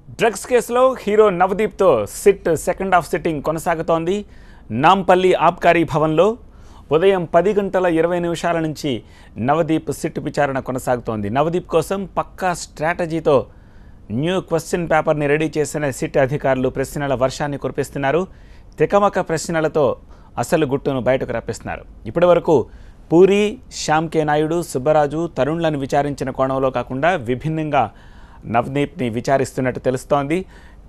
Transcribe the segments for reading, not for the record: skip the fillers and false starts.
Drugs కేసులో hero నవదీప్తో SIT second half sitting కొనసాగుతోంది. నాంపల్లి ఆబ్కారీ భవన్లో ఉదయం 10:20 నుంచి నవదీప్ సిట్ విచారణ కొనసాగుతోంది. నవదీప్ కోసం పక్కా స్ట్రాటజీతో న్యూ క్వశ్చన్ పేపర్ని రెడీ చేసిన సిట్ అధికారులు ప్రశ్నల వర్షాన్ని కురిపిస్తున్నారు. తికమక ప్రశ్నలతో అసలు గుట్టును బయటకు రప్పిస్తున్నారు. ఇప్పటి వరకు పూరి, శ్యామ్ కే నాయుడు, సుబ్బరాజు, తరుణ్లను విచారించిన కోణంలో కాకుండా విభిన్నంగా నవదీప్ని విచారిస్తున్నట్టు తెలుస్తోంది.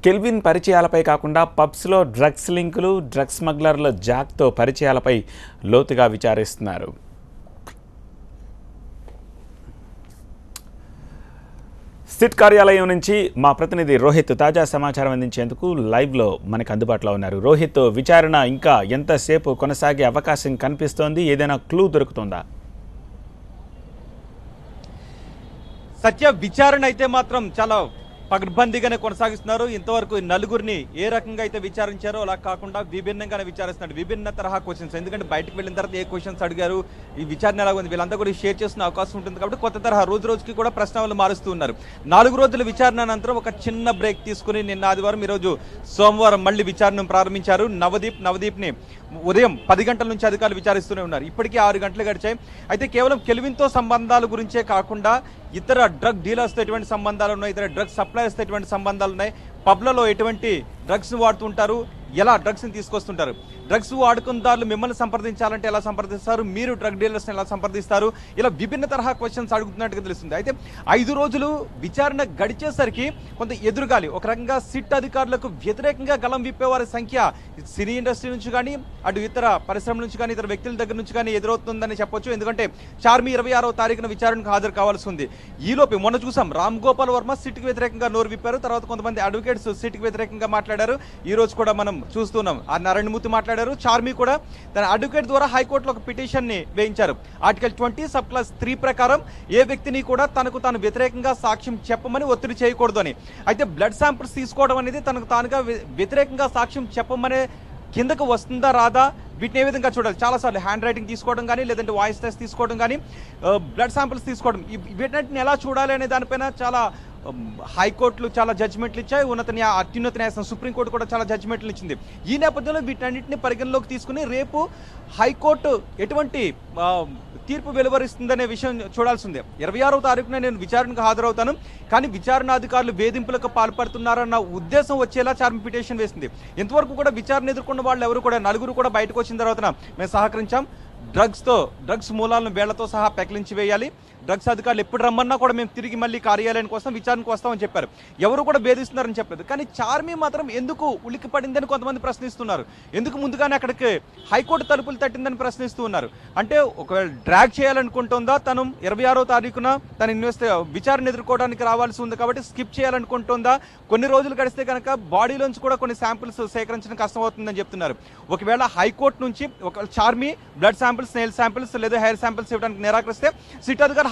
కెల్విన్ పరిచయాలపై కాకుండా పబ్స్లో డ్రగ్స్ లింకులు, డ్రగ్స్ స్మగ్లర్ల జాక్తో పరిచయాలపై లోతుగా విచారిస్తున్నారు. సిట్ కార్యాలయం నుంచి మా ప్రతినిధి రోహిత్ తాజా సమాచారం అందించేందుకు లైవ్లో మనకు అందుబాటులో ఉన్నారు. రోహిత్, విచారణ ఇంకా ఎంతసేపు కొనసాగే అవకాశం కనిపిస్తోంది? ఏదైనా క్లూ దొరుకుతుందా? సత్య, విచారణ అయితే మాత్రం చాలా పగడ్బందీగానే కొనసాగిస్తున్నారు. ఇంతవరకు నలుగురిని ఏ రకంగా అయితే విచారించారో అలా కాకుండా విభిన్నంగానే విచారిస్తున్నారు. విభిన్న తరహా క్వశ్చన్స్, ఎందుకంటే బయటకు వెళ్ళిన తర్వాత ఏ క్వశ్చన్స్ అడిగారు, ఈ విచారణ ఎలా ఉంది, వీళ్ళంతా కూడా షేర్ చేసిన అవకాశం ఉంటుంది. కాబట్టి కొత్త తరహా రోజు రోజుకి కూడా ప్రశ్నలు మారుస్తూ ఉన్నారు. 4 రోజుల విచారణ అనంతరం ఒక చిన్న బ్రేక్ తీసుకుని నిన్న ఆదివారం, ఈరోజు సోమవారం మళ్ళీ విచారణను ప్రారంభించారు. నవదీప్ని ఉదయం 10 గంటల నుంచి అధికారులు విచారిస్తూనే ఉన్నారు. ఇప్పటికీ 6 గంటలు గడిచాయి. అయితే కేవలం కెల్విన్తో సంబంధాల గురించే కాకుండా ఇతర డ్రగ్ డీలర్స్తో ఎటువంటి సంబంధాలు ఉన్నాయి, ఇతర డ్రగ్ సప్లయర్స్తో ఎటువంటి సంబంధాలు ఉన్నాయి, పబ్లలో ఎటువంటి డ్రగ్స్ వాడుతుంటారు, ఎలా డ్రగ్స్ని తీసుకొస్తుంటారు, డ్రగ్స్ వాడుకుందారులు మిమ్మల్ని సంప్రదించాలంటే ఎలా సంప్రదిస్తారు, మీరు డ్రగ్ డీలర్స్ని ఎలా సంప్రదిస్తారు, ఇలా విభిన్న తరహా క్వశ్చన్స్ అడుగుతున్నట్టుగా తెలుస్తుంది. అయితే 5 రోజులు విచారణ గడిచేసరికి కొంత ఎదురుగాలి, ఒక రకంగా సిట్ అధికారులకు వ్యతిరేకంగా గలం విప్పేవారి సంఖ్య సినీ ఇండస్ట్రీ నుంచి కానీ, అటు ఇతర పరిశ్రమల నుంచి కానీ, ఇతర వ్యక్తుల దగ్గర నుంచి కానీ ఎదురవుతుందని చెప్పొచ్చు. ఎందుకంటే చార్మి 26వ తారీఖున విచారణకు హాజరు కావాల్సి ఉంది. ఈలోపు మొన్న చూసాం, రామ్ గోపాల్ వర్మ సిట్కి వ్యతిరేకంగా నోరు విప్పారు. తర్వాత కొంతమంది అడ్వకేట్స్ సిట్కి వ్యతిరేకంగా మాట్లాడారు. ఈ రోజు కూడా మనం చూస్తున్నాం, ఆ నారాయణమూర్తి మాట్లాడారు. చార్మి కూడా తన అడ్వకేట్ ద్వారా హైకోర్టులో ఒక పిటిషన్ ని వేయించారు. ఆర్టికల్ 20 సబ్ క్లాస్ 3 ప్రకారం ఏ వ్యక్తిని కూడా తనకు తాను వ్యతిరేకంగా సాక్ష్యం చెప్పమని ఒత్తిడి చేయకూడదు అని. అయితే బ్లడ్ శాంపిల్స్ తీసుకోవడం అనేది తనకు తానుగా వ్యతిరేకంగా సాక్ష్యం చెప్పమనే కిందకు వస్తుందా రాదా, వీటిని ఏ విధంగా చూడాలి? చాలాసార్లు హ్యాండ్ రైటింగ్ తీసుకోవడం కానీ, లేదంటే వాయిస్ టెస్ట్ తీసుకోవడం కానీ, బ్లడ్ శాంపిల్స్ తీసుకోవడం, వీటిని ఎలా చూడాలి అనే దానిపైన చాలా హైకోర్టులు చాలా జడ్జిమెంట్లు ఇచ్చాయి. అత్యున్నత న్యాయస్థానం సుప్రీంకోర్టు కూడా చాలా జడ్జిమెంట్లు ఇచ్చింది. ఈ నేపథ్యంలో వీటన్నిటిని పరిగణలోకి తీసుకుని రేపు హైకోర్టు ఎటువంటి తీర్పు వెలువరిస్తుందనే విషయం చూడాల్సిందే. 26వ తారీఖున నేను విచారణకు హాజరవుతాను, కానీ విచారణాధికారులు వేధింపులకు పాల్పడుతున్నారన్న ఉద్దేశం వచ్చేలా చార్మి పిటిషన్ వేసింది. ఇంతవరకు కూడా విచారణ ఎదుర్కొన్న వాళ్ళు ఎవరు కూడా, 4 కూడా బయటకు వచ్చిన తర్వాత మేము సహకరించాం, డ్రగ్స్ మూలాలను వేళ్లతో సహా పెకిలించి వేయాలి, డ్రగ్స్ అధికారులు ఎప్పుడు రమ్మన్నా కూడా మేము తిరిగి మళ్ళీ కార్యాలయం కోసం విచారణకు వస్తామని చెప్పారు. ఎవరు కూడా భేదిస్తున్నారని చెప్పలేదు. కానీ చార్మి మాత్రం ఎందుకు ఉలిక్కి పడిందని కొంతమంది ప్రశ్నిస్తున్నారు. ఎందుకు ముందుగానే అక్కడికి హైకోర్టు తలుపులు తట్టిందని ప్రశ్నిస్తూ ఉన్నారు. అంటే ఒకవేళ డ్రాగ్ చేయాలనుకుంటుందా, తను 26వ తారీఖున తన విచారణ ఎదుర్కోవడానికి రావాల్సి ఉంది కాబట్టి స్కిప్ చేయాలనుకుంటుందా, కొన్ని రోజులు గడిస్తే కనుక బాడీలోంచి కూడా కొన్ని శాంపిల్స్ సేకరించడం కష్టమవుతుందని చెప్తున్నారు. ఒకవేళ హైకోర్టు నుంచి ఒకవేళ Charmi blood samples, nail samples లేదా హెయిర్ శాంపిల్స్ ఇవ్వడానికి నిరాకరిస్తే సిట్ అధికారులు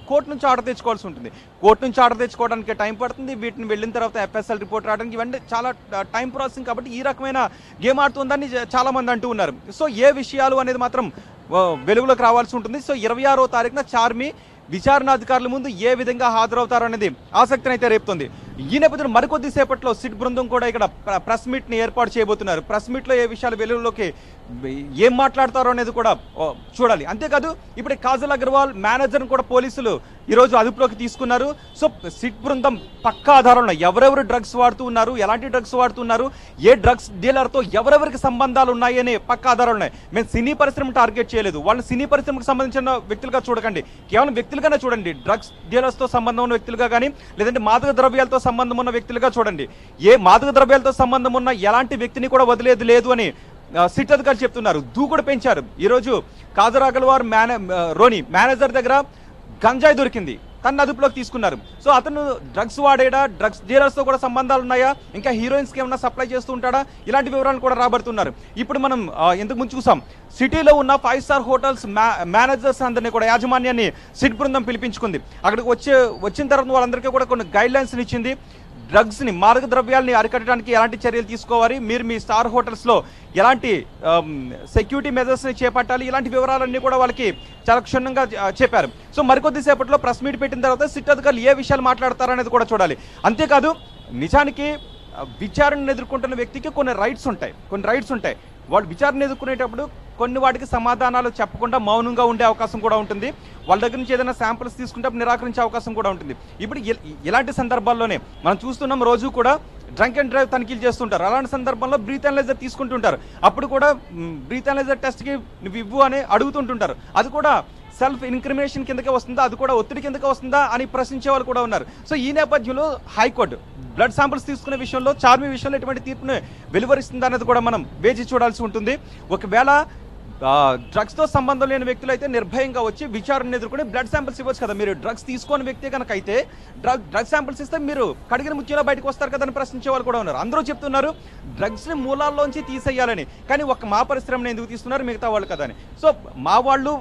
కోర్టు నుంచి ఆర్డర్ తెచ్చుకోవాల్సి ఉంటుంది. కోర్టు నుంచి ఆర్డర్ తెచ్చుకోవడానికి టైం పడుతుంది. వీటిని వెళ్ళిన తర్వాత FSL రిపోర్ట్ రావడానికి ఇవన్నీ చాలా టైం ప్రాసెసింగ్. కాబట్టి ఈ రకమైన గేమ్ ఆడుతుందని చాలా మంది అంటూ ఉన్నారు. సో ఏ విషయాలు అనేది మాత్రం వెలుగులోకి రావాల్సి ఉంటుంది. సో 26వ తారీఖున చార్మి విచారణాధికారుల ముందు ఏ విధంగా హాజరవుతారు అనేది ఆసక్తిని అయితే రేపుతుంది. ఈ నేపథ్యంలో మరికొద్ది సేపట్లో సిట్ బృందం కూడా ఇక్కడ ప్రెస్ మీట్ ని ఏర్పాటు చేయబోతున్నారు. ప్రెస్ మీట్ లో ఏ విషయాలు వెలుగులోకి ఏం మాట్లాడతారో అనేది కూడా చూడాలి. అంతేకాదు ఇప్పుడు కాజల్ అగర్వాల్ మేనేజర్ కూడా పోలీసులు ఈరోజు అదుపులోకి తీసుకున్నారు. సో సిట్ బృందం పక్కా ఆధారాలు ఉన్నాయి, ఎవరెవరు డ్రగ్స్ వాడుతూ ఉన్నారు, ఎలాంటి డ్రగ్స్ వాడుతున్నారు, ఏ డ్రగ్స్ డీలర్తో ఎవరెవరికి సంబంధాలు ఉన్నాయి అనే పక్కా ఆధారాలు ఉన్నాయి. మేము సినీ పరిశ్రమను టార్గెట్ చేయలేదు, వాళ్ళని సినీ పరిశ్రమకు సంబంధించిన వ్యక్తులుగా చూడకండి, కేవలం వ్యక్తులుగానే చూడండి. డ్రగ్స్ డీలర్స్తో సంబంధం ఉన్న వ్యక్తులుగా కానీ, లేదంటే మాదక ద్రవ్యాలతో సంబంధం ఉన్న వ్యక్తులుగా చూడండి. ఏ మాదక ద్రవ్యాలతో సంబంధం ఉన్న ఎలాంటి వ్యక్తిని కూడా వదిలేదు లేదు అని సిట్ అధికారులు చెప్తున్నారు. దూకుడు పెంచారు. ఈరోజు కాజల్ అగర్వాల్ రోని మేనేజర్ దగ్గర గంజాయి దొరికింది, తన అదుపులోకి తీసుకున్నారు. సో అతను డ్రగ్స్ వాడేడా, డ్రగ్స్ డీలర్స్తో కూడా సంబంధాలు ఉన్నాయా, ఇంకా హీరోయిన్స్కి ఏమైనా సప్లై చేస్తూ ఉంటాడా, ఇలాంటి వివరాలు కూడా రాబడుతున్నారు. ఇప్పుడు మనం ఇంతకు ముందు చూసాం, సిటీలో ఉన్న 5 స్టార్ హోటల్స్ మేనేజర్స్ అందరినీ కూడా యాజమాన్యాన్ని సిట్ బృందం పిలిపించుకుంది. అక్కడికి వచ్చిన తర్వాత వాళ్ళందరికీ కూడా కొన్ని గైడ్ లైన్స్ ఇచ్చింది. డ్రగ్స్ని, మాదక ద్రవ్యాలని అరికట్టడానికి ఎలాంటి చర్యలు తీసుకోవాలి, మీరు మీ స్టార్ హోటల్స్లో ఎలాంటి సెక్యూరిటీ మెజర్స్ని చేపట్టాలి, ఇలాంటి వివరాలన్నీ కూడా వాళ్ళకి చాలా క్షుణ్ణంగా చెప్పారు. సో మరికొద్ది సేపట్లో ప్రెస్ మీట్ పెట్టిన తర్వాత సిట్ అధికారులు ఏ విషయాలు మాట్లాడతారనేది కూడా చూడాలి. అంతేకాదు నిజానికి విచారణను ఎదుర్కొంటున్న వ్యక్తికి కొన్ని రైట్స్ ఉంటాయి. వాళ్ళు విచారణ ఎదుర్కొనేటప్పుడు కొన్ని వాటికి సమాధానాలు చెప్పకుండా మౌనంగా ఉండే అవకాశం కూడా ఉంటుంది. వాళ్ళ దగ్గర నుంచి ఏదైనా శాంపిల్స్ తీసుకుంటే నిరాకరించే అవకాశం కూడా ఉంటుంది. ఇప్పుడు ఇలాంటి సందర్భాల్లోనే మనం చూస్తున్నాం, రోజు కూడా డ్రంక్ అండ్ డ్రైవ్ తనిఖీలు చేస్తుంటారు. అలాంటి సందర్భంలో బ్రీత్ అనలైజర్ తీసుకుంటుంటారు. అప్పుడు కూడా బ్రీత్ అనలైజర్ టెస్ట్కి నువ్వు ఇవ్వు అని అడుగుతుంటుంటారు. అది కూడా సెల్ఫ్ ఇన్క్రిమినేషన్ కిందకే వస్తుందా, అది కూడా ఒత్తిడి కిందకే వస్తుందా అని ప్రశ్నించే వాళ్ళు కూడా ఉన్నారు. సో ఈ నేపథ్యంలో హైకోర్టు బ్లడ్ శాంపిల్స్ తీసుకునే విషయంలో, చార్మి విషయంలో ఎటువంటి తీర్పును వెలువరిస్తుందా అనేది కూడా మనం వేచి చూడాల్సి ఉంటుంది. ఒకవేళ డ్రగ్స్తో సంబంధం లేని వ్యక్తులు అయితే నిర్భయంగా వచ్చి విచారణ ఎదుర్కొని బ్లడ్ శాంపిల్స్ ఇవ్వచ్చు కదా. మీరు డ్రగ్స్ తీసుకోని వ్యక్తి కనుక అయితే డ్రగ్ శాంపిల్స్ ఇస్తే మీరు కడిగిన ముత్యంలో బయటకు వస్తారు కదా అని ప్రశ్నించే వాళ్ళు కూడా ఉన్నారు. అందరూ చెప్తున్నారు డ్రగ్స్ని మూలాల్లోంచి తీసేయాలని, కానీ మా పరిశ్రమను ఎందుకు తీస్తున్నారు, మిగతా వాళ్ళు కదా అని. సో మా వాళ్ళు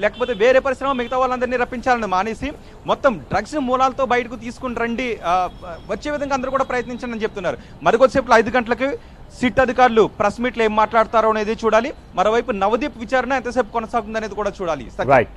లేకపోతే వేరే పరిశ్రమ మిగతా వాళ్ళందరినీ రప్పించాలని మానేసి మొత్తం డ్రగ్స్ని మూలాలతో బయటకు తీసుకుని రండి, వచ్చే విధంగా అందరూ కూడా ప్రయత్నించండి అని చెప్తున్నారు. మరికొద్దిసేపు 5 గంటలకి సిట్ అధికారులు ప్రెస్ మీట్లు ఏం మాట్లాడతారో అనేది చూడాలి. మరోవైపు నవదీప్ విచారణ ఎంతసేపు కొనసాగుతుంది అనేది కూడా చూడాలి. రైట్.